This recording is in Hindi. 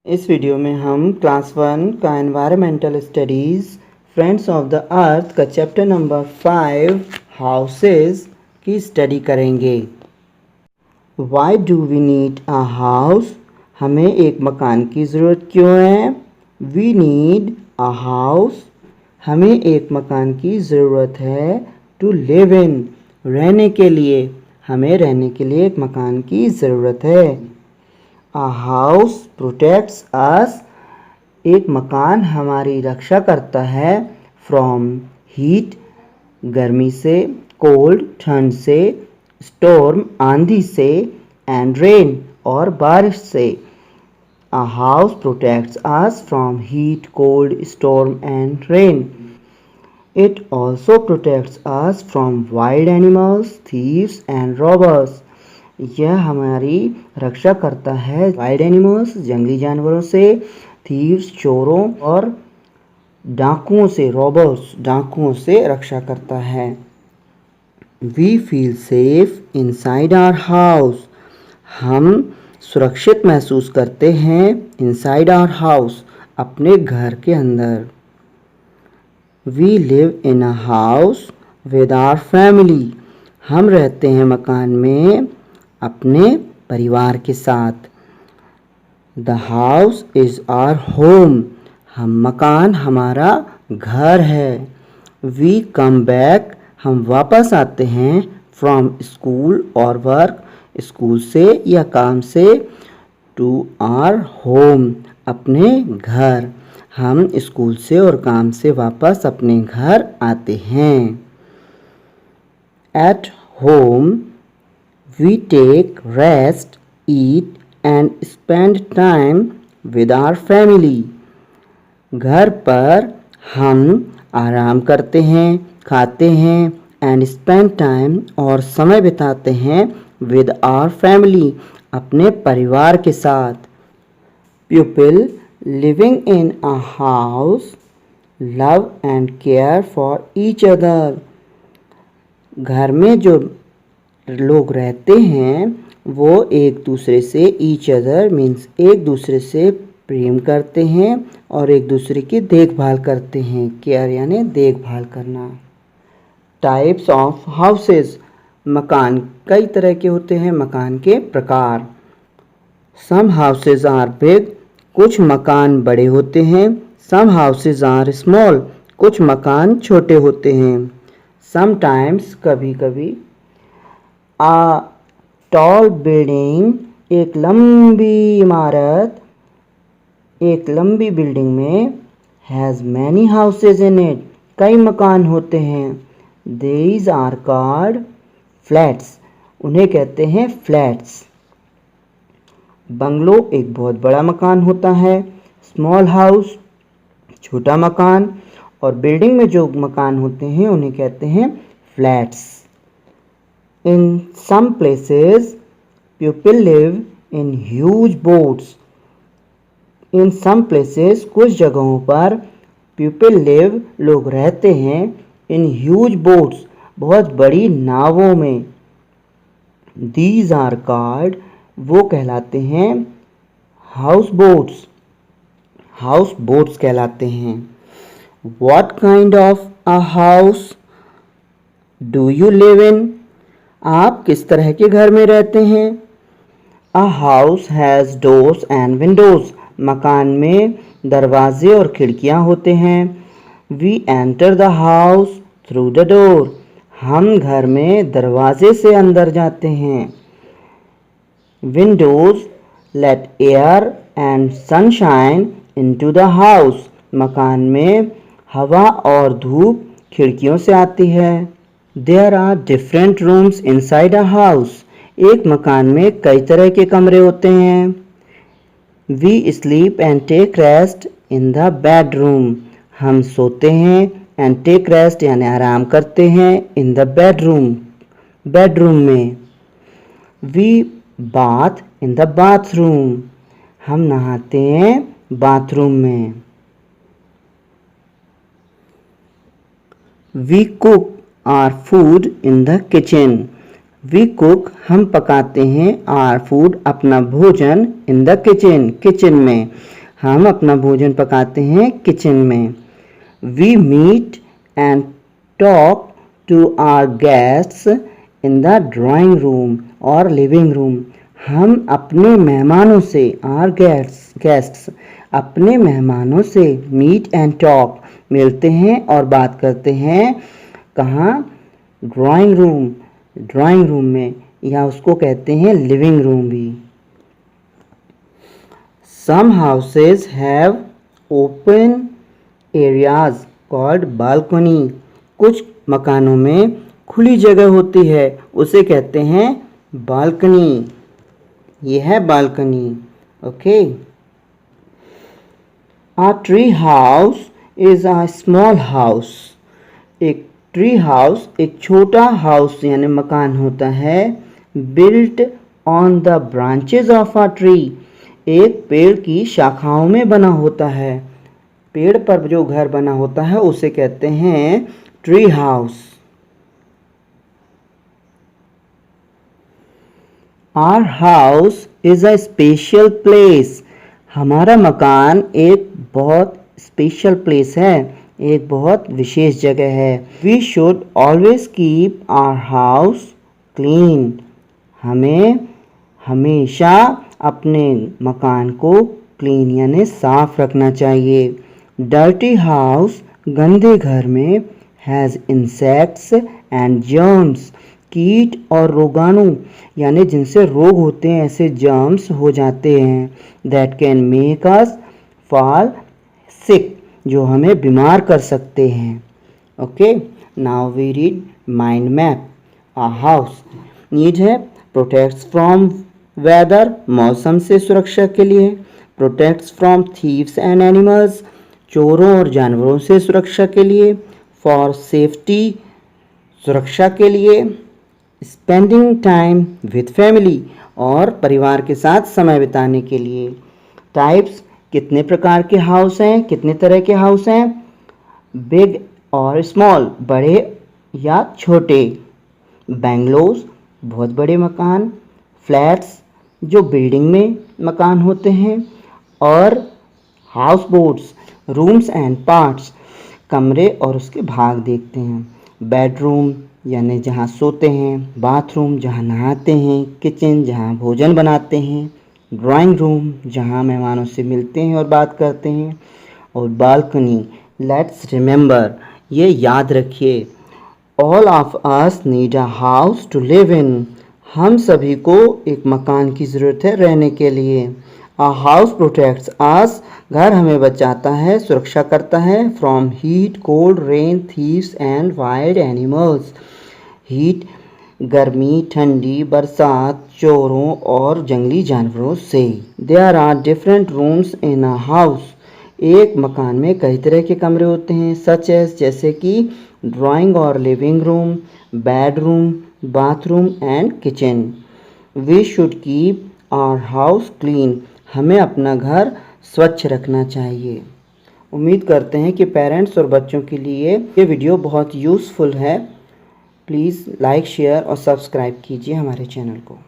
इस वीडियो में हम क्लास 1 का environmental studies friends of the earth का चैप्टर नंबर 5 हाउसेस की स्टडी करेंगे। Why do we need a house? हमें एक मकान की ज़रूरत क्यों है? वी नीड अ हाउस, हमें एक मकान की ज़रूरत है। टू लिव इन, रहने के लिए, हमें रहने के लिए एक मकान की ज़रूरत है। A house protects us, एक मकान हमारी रक्षा करता है। From heat, गर्मी से, cold, ठंड से, storm, आंधी से, and rain, और बारिश से। A house protects us from heat, cold, storm, and rain. It also protects us from wild animals, thieves, and robbers. यह हमारी रक्षा करता है वाइल्ड एनिमल्स, जंगली जानवरों से, थीव्स, चोरों, और डाकुओं से, रॉबर्स, डाकुओं से रक्षा करता है। We feel safe inside our house, हम सुरक्षित महसूस करते हैं इनसाइड आवर हाउस, अपने घर के अंदर। We live in a house with our family, हम रहते हैं मकान में अपने परिवार के साथ। The house is our home, हम मकान हमारा घर है। वी कम बैक, हम वापस आते हैं फ्रॉम स्कूल और वर्क, स्कूल से या काम से, टू आवर होम, अपने घर। हम स्कूल से और काम से वापस अपने घर आते हैं। At home we take rest, eat and spend time with our family. घर पर हम आराम करते हैं, खाते हैं, and spend time, और समय बिताते हैं with our family, अपने परिवार के साथ। People living in a house love and care for each other. घर में जो लोग रहते हैं वो एक दूसरे से, ईच अदर मीन्स एक दूसरे से प्रेम करते हैं और एक दूसरे की देखभाल करते हैं। केयर यानी देखभाल करना। टाइप्स ऑफ हाउसेस, मकान कई तरह के होते हैं, मकान के प्रकार। सम हाउसेस आर बिग, कुछ मकान बड़े होते हैं। सम हाउसेस आर स्मॉल, कुछ मकान छोटे होते हैं। समटाइम्स, कभी कभी। आ टॉल बिल्डिंग, एक लंबी इमारत, एक लंबी बिल्डिंग में, has many houses in it, कई मकान होते हैं। दीज आर कॉल्ड फ्लैट्स, उन्हें कहते हैं फ्लैट्स। बंगलो एक बहुत बड़ा मकान होता है। स्मॉल हाउस छोटा मकान, और बिल्डिंग में जो मकान होते हैं उन्हें कहते हैं flats. In some places, people live in huge boats. In some places, कुछ जगहों पर people live, लोग रहते हैं in huge boats, बहुत बड़ी नावों में। These are called, वो कहलाते हैं house boats, house boats कहलाते हैं। What kind of a house do you live in? आप किस तरह के घर में रहते हैं? A house has doors and windows. मकान में दरवाजे और खिड़कियां होते हैं। We enter the house through the door. हम घर में दरवाजे से अंदर जाते हैं। Windows let air and sunshine into the house. मकान में हवा और धूप खिड़कियों से आती है। There are different rooms inside a house. एक मकान में कई तरह के कमरे होते हैं। We sleep and take rest in the bedroom. हम सोते हैं and take rest यानी आराम करते हैं in the bedroom, bedroom में। We bath in the bathroom. हम नहाते हैं बाथरूम में। We cook our food in the kitchen. We cook हम पकाते हैं आर फूड अपना भोजन इन द किचन किचन में, हम अपना भोजन पकाते हैं किचन में। We meet and talk to our guests in the drawing room और लिविंग रूम, हम अपने मेहमानों से आर गेस्ट्स अपने मेहमानों से मीट एंड टॉक मिलते हैं और बात करते हैं कहाँ? ड्राइंग रूम में, या उसको कहते हैं लिविंग रूम भी। Some houses have open areas called balcony, कुछ मकानों में खुली जगह होती है, उसे कहते हैं बालकनी। ये है balcony. Okay. A tree house is a small house. एक ट्री हाउस एक छोटा हाउस यानी मकान होता है। Built on the branches of a tree, एक पेड़ की शाखाओं में बना होता है। पेड़ पर जो घर बना होता है उसे कहते हैं tree house. Our house is a special place. हमारा मकान एक बहुत स्पेशल प्लेस है, एक बहुत विशेष जगह है। We should always keep our house clean. हमें हमेशा अपने मकान को क्लीन यानी साफ रखना चाहिए। Dirty house गंदे घर में has insects and germs, कीट और रोगाणु यानी जिनसे रोग होते हैं, ऐसे जर्म्स हो जाते हैं। That can make us fall sick, जो हमें बीमार कर सकते हैं। Okay, now we read mind map. A house need है प्रोटेक्ट्स फ्रॉम वेदर, मौसम से सुरक्षा के लिए। Protects from thieves and animals, चोरों और जानवरों से सुरक्षा के लिए। फॉर सेफ्टी, सुरक्षा के लिए। स्पेंडिंग टाइम विथ फैमिली, और परिवार के साथ समय बिताने के लिए। टाइप्स, कितने प्रकार के हाउस हैं, कितने तरह के हाउस हैं? बिग और स्मॉल, बड़े या छोटे। बेंगलोज, बहुत बड़े मकान। फ्लैट्स, जो बिल्डिंग में मकान होते हैं। और house boats, rooms and parts, कमरे और उसके भाग देखते हैं। बेडरूम यानी जहाँ सोते हैं। बाथरूम, जहाँ नहाते हैं। किचन, जहाँ भोजन बनाते हैं। ड्राइंग रूम, जहाँ मेहमानों से मिलते हैं और बात करते हैं। और बालकनी, लेट्स रिमेंबर, ये याद रखिए, all of us need a house to live in, हम सभी को एक मकान की ज़रूरत है रहने के लिए। अ हाउस प्रोटेक्ट्स अस, घर हमें बचाता है, सुरक्षा करता है। From heat, cold, rain, thieves and wild animals, heat गर्मी, ठंडी, बरसात, चोरों और जंगली जानवरों से। There are different rooms in a house, एक मकान में कई तरह के कमरे होते हैं। सच एज, जैसे कि ड्राइंग और living room, bedroom, bathroom and kitchen. We should keep our house clean, हमें अपना घर स्वच्छ रखना चाहिए। उम्मीद करते हैं कि पेरेंट्स और बच्चों के लिए ये वीडियो बहुत यूज़फुल है। प्लीज़ लाइक, शेयर और सब्सक्राइब कीजिए हमारे चैनल को।